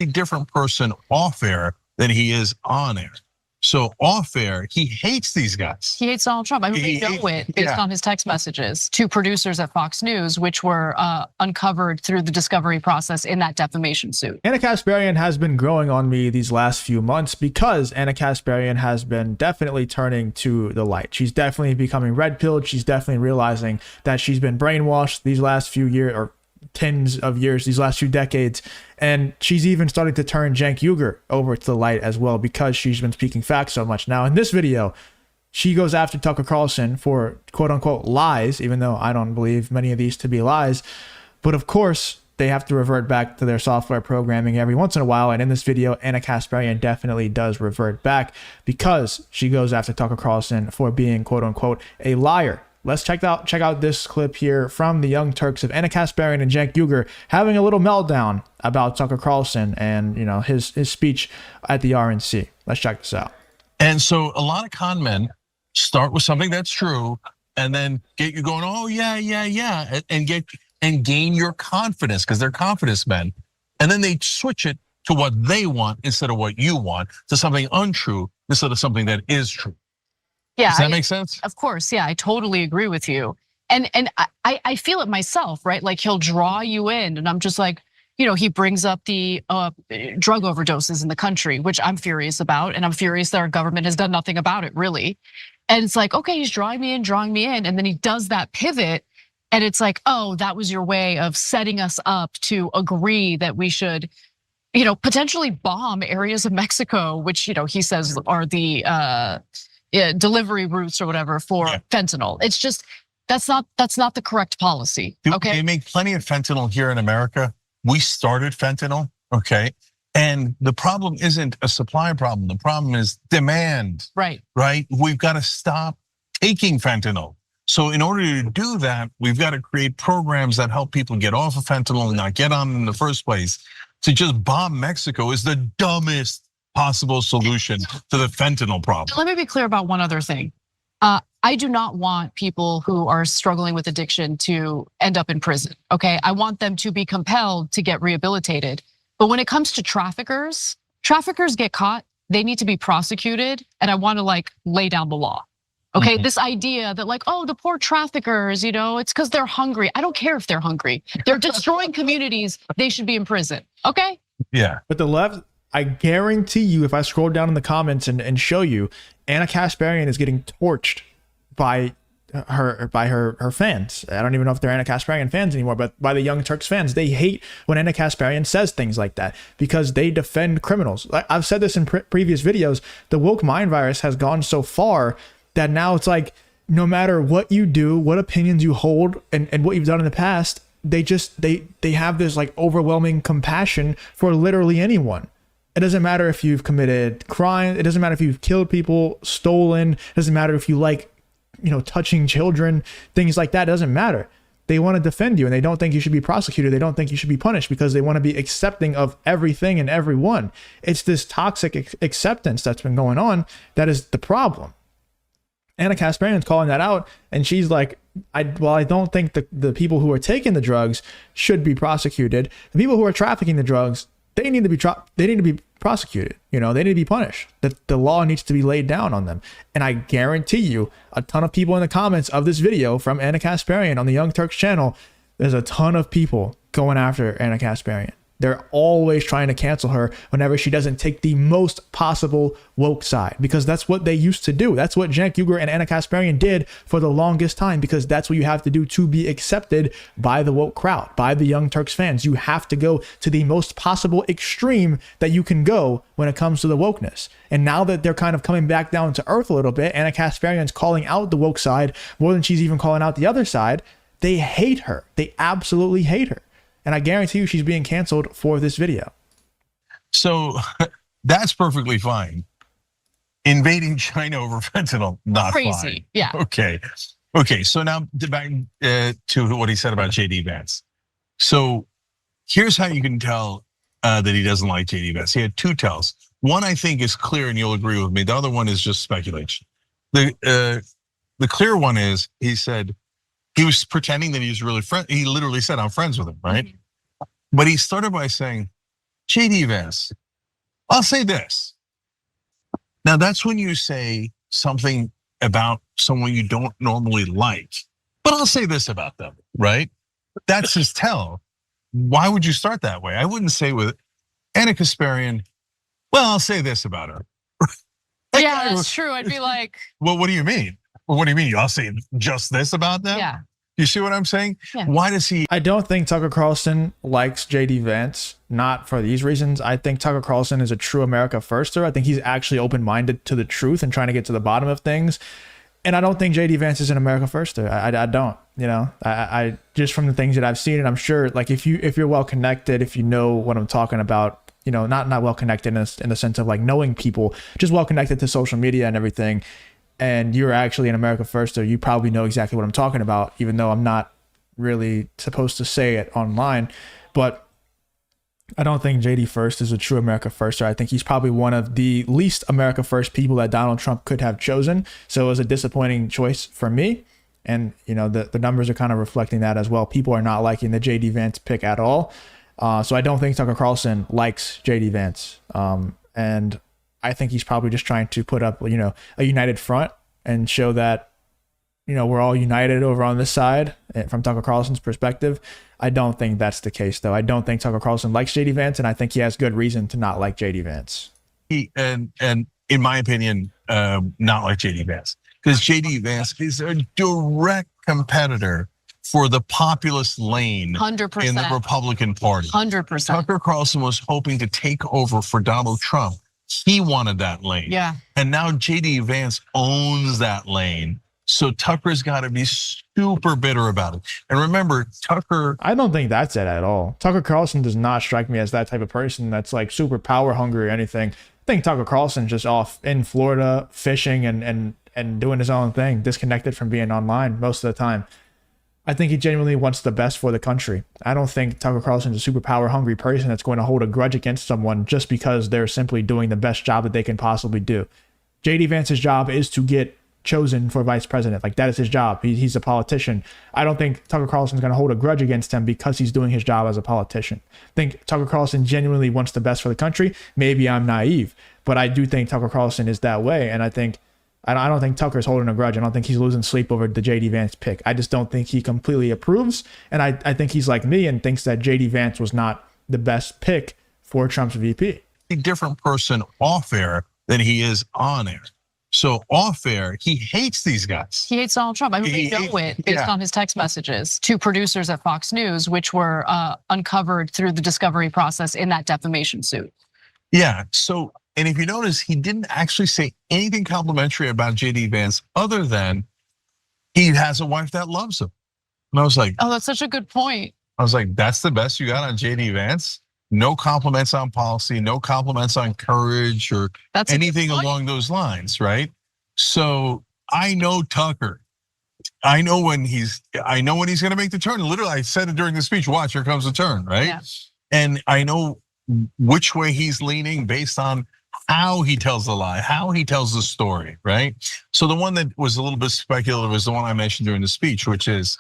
different person off air than he is on air. So off air, he hates these guys. He hates Donald Trump. I mean, we know it based on his text messages to producers at Fox News, which were uncovered through the discovery process in that defamation suit. Ana Kasparian has been growing on me these last few months because Ana Kasparian has been definitely turning to the light. She's definitely becoming red-pilled. She's definitely realizing that she's been brainwashed these last few years, or tens of years, these last few decades. And she's even starting to turn Cenk Uygur over to the light as well because she's been speaking facts so much. Now, in this video, she goes after Tucker Carlson for quote-unquote lies, even though I don't believe many of these to be lies. But of course, they have to revert back to their software programming every once in a while. And in this video, Ana Kasparian definitely does revert back because she goes after Tucker Carlson for being quote-unquote a liar. Let's check out this clip here from the Young Turks of Ana Kasparian and Cenk Uygur having a little meltdown about Tucker Carlson and his speech at the RNC. Let's check this out. And so a lot of con men start with something that's true and then get you going, oh yeah, and gain your confidence because they're confidence men. And then they switch it to what they want instead of what you want, to something untrue instead of something that is true. Yeah, does that make sense? Of course, yeah, I totally agree with you. And I feel it myself, right? Like he'll draw you in and I'm just like, he brings up the drug overdoses in the country, which I'm furious about. And I'm furious that our government has done nothing about it, really. And it's like, okay, he's drawing me in. And then he does that pivot. And it's like, oh, that was your way of setting us up to agree that we should, potentially bomb areas of Mexico, which, he says are the delivery routes or whatever for fentanyl. It's just, that's not the correct policy, okay? They make plenty of fentanyl here in America. We started fentanyl, okay? And the problem isn't a supply problem. The problem is demand. Right. Right? We've got to stop taking fentanyl. So in order to do that, we've got to create programs that help people get off of fentanyl and not get on in the first place. To just bomb Mexico is the dumbest possible solution to the fentanyl problem. Let me be clear about one other thing. I do not want people who are struggling with addiction to end up in prison, okay? I want them to be compelled to get rehabilitated. But when it comes to traffickers get caught, they need to be prosecuted, and I want to lay down the law. Okay, this idea that oh, the poor traffickers, it's because they're hungry. I don't care if they're hungry. They're destroying communities. They should be in prison, okay? Yeah. But the left, I guarantee you, if I scroll down in the comments and show you, Ana Kasparian is getting torched by her fans. I don't even know if they're Ana Kasparian fans anymore, but by the Young Turks fans. They hate when Ana Kasparian says things like that because they defend criminals. I've said this in previous videos. The woke mind virus has gone so far that now it's like, no matter what you do, what opinions you hold, and what you've done in the past, they have this overwhelming compassion for literally anyone. It doesn't matter if you've committed crime. It doesn't matter if you've killed people, stolen. It doesn't matter if you touching children, things like that. It doesn't matter. They want to defend you and they don't think you should be prosecuted. They don't think you should be punished because they want to be accepting of everything and everyone. It's this toxic acceptance that's been going on that is the problem. Ana Kasparian's calling that out, and she's like, I don't think the people who are taking the drugs should be prosecuted. The people who are trafficking the drugs, they need to be prosecuted. They need to be punished. The law needs to be laid down on them. And I guarantee you, a ton of people in the comments of this video from Ana Kasparian on the Young Turks channel, there's a ton of people going after Ana Kasparian. They're always trying to cancel her whenever she doesn't take the most possible woke side, because that's what they used to do. That's what Cenk Uygur and Ana Kasparian did for the longest time, because that's what you have to do to be accepted by the woke crowd, by the Young Turks fans. You have to go to the most possible extreme that you can go when it comes to the wokeness. And now that they're kind of coming back down to earth a little bit, Ana Kasparian's calling out the woke side more than she's even calling out the other side. They hate her. They absolutely hate her. And I guarantee you she's being canceled for this video. So that's perfectly fine. Invading China over fentanyl, not crazy. Fine. Yeah. Okay. So now back to what he said about JD Vance. So here's how you can tell that he doesn't like JD Vance. He had two tells. One I think is clear, and you'll agree with me. The other one is just speculation. The clear one is he said, he was pretending that he was really friend. He literally said, I'm friends with him, right? Mm-hmm. But he started by saying, JD Vance, I'll say this. Now that's when you say something about someone you don't normally like. But I'll say this about them, right? That's his tell. Why would you start that way? I wouldn't say with Ana Kasparian, well, I'll say this about her. Yeah, that's true. I'd be like, well, what do you mean? Well, what do you mean? I'll say just this about them? yeah. You see what I'm saying? Yeah. Why does he? I don't think Tucker Carlson likes JD Vance, not for these reasons. I think Tucker Carlson is a true America firster. I think he's actually open-minded to the truth and trying to get to the bottom of things. And I don't think JD Vance is an America firster. I don't, you know, I just from the things that I've seen, and I'm sure like if you're well connected, if you know what I'm talking about, you know, not well connected in the sense of like knowing people, just well connected to social media and everything, and you're actually an America firster, you probably know exactly what I'm talking about, even though I'm not really supposed to say it online. But I don't think JD First is a true America firster. I think he's probably one of the least America first people that Donald Trump could have chosen. So it was a disappointing choice for me. And, you know, the numbers are kind of reflecting that as well. People are not liking the JD Vance pick at all. So I don't think Tucker Carlson likes JD Vance. And I think he's probably just trying to put up, you know, a united front and show that, you know, we're all united over on this side from Tucker Carlson's perspective. I don't think that's the case, though. I don't think Tucker Carlson likes JD Vance, and I think he has good reason to not like JD Vance. And in my opinion, not like JD Vance, because JD Vance is a direct competitor for the populist lane 100%. in the Republican Party. 100%. Tucker Carlson was hoping to take over for Donald Trump. He wanted that lane. Yeah. And now JD Vance owns that lane. So Tucker's got to be super bitter about it. And remember, Tucker. I don't think that's it at all. Tucker Carlson does not strike me as that type of person that's like super power hungry or anything. I think Tucker Carlson's just off in Florida fishing and doing his own thing, disconnected from being online most of the time. I think he genuinely wants the best for the country. I don't think Tucker Carlson's a super power hungry person that's going to hold a grudge against someone just because they're simply doing the best job that they can possibly do. JD Vance's job is to get chosen for vice president. Like, that is his job. He's a politician. I don't think Tucker Carlson's going to hold a grudge against him because he's doing his job as a politician. I think Tucker Carlson genuinely wants the best for the country. Maybe I'm naive, but I do think Tucker Carlson is that way. And I don't think Tucker's holding a grudge. I don't think he's losing sleep over the JD Vance pick. I just don't think he completely approves. And I think he's like me and thinks that JD Vance was not the best pick for Trump's VP. A different person off air than he is on air. So off air, he hates these guys. He hates Donald Trump. I mean, we know it based on his text messages to producers at Fox News, which were uncovered through the discovery process in that defamation suit. Yeah. So, and if you notice, he didn't actually say anything complimentary about JD Vance other than he has a wife that loves him. And I was like, oh, that's such a good point. I was like, that's the best you got on JD Vance? No compliments on policy, no compliments on courage or anything along those lines, right? So I know Tucker. I know when he's gonna make the turn. Literally, I said it during the speech, watch, here comes the turn, right? Yeah. And I know which way he's leaning based on how he tells the lie, how he tells the story, right? So the one that was a little bit speculative was the one I mentioned during the speech, which is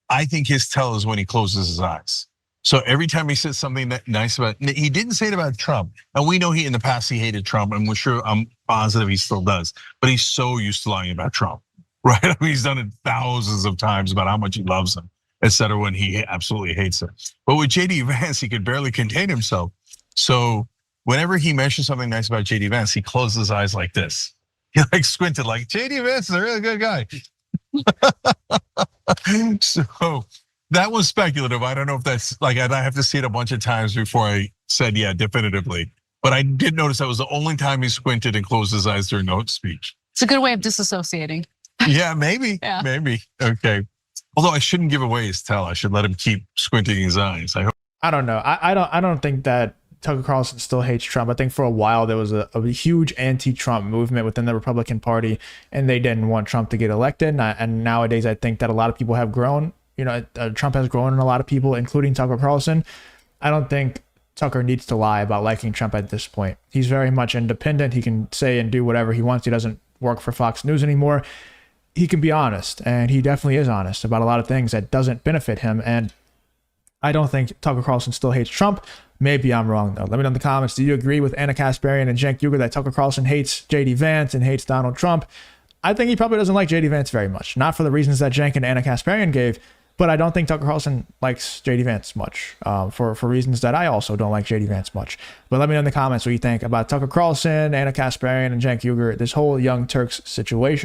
I think his tell is when he closes his eyes. So every time he says something nice about, he didn't say it about Trump. And we know in the past he hated Trump, and I'm positive he still does. But he's so used to lying about Trump, right? I mean, he's done it thousands of times about how much he loves him, et cetera, when he absolutely hates him. But with JD Vance, he could barely contain himself. So whenever he mentions something nice about JD Vance, he closes his eyes like this. He like squinted like, JD Vance is a really good guy. So that was speculative. I don't know if that's like, I have to see it a bunch of times before I said, yeah, definitively. But I did notice that was the only time he squinted and closed his eyes during the speech. It's a good way of disassociating. Yeah, maybe, maybe. Okay. Although I shouldn't give away his tell. I should let him keep squinting his eyes. I don't know. I don't think that Tucker Carlson still hates Trump. I think for a while there was a huge anti-Trump movement within the Republican Party, and they didn't want Trump to get elected. And nowadays, I think that a lot of people have grown. You know, Trump has grown in a lot of people, including Tucker Carlson. I don't think Tucker needs to lie about liking Trump at this point. He's very much independent. He can say and do whatever he wants. He doesn't work for Fox News anymore. He can be honest, and he definitely is honest about a lot of things that doesn't benefit him. And I don't think Tucker Carlson still hates Trump. Maybe I'm wrong, though. Let me know in the comments. Do you agree with Ana Kasparian and Cenk Uygur that Tucker Carlson hates JD Vance and hates Donald Trump? I think he probably doesn't like JD Vance very much. Not for the reasons that Cenk and Ana Kasparian gave, but I don't think Tucker Carlson likes JD Vance much for reasons that I also don't like JD Vance much. But let me know in the comments what you think about Tucker Carlson, Ana Kasparian, and Cenk Uygur, this whole Young Turks situation.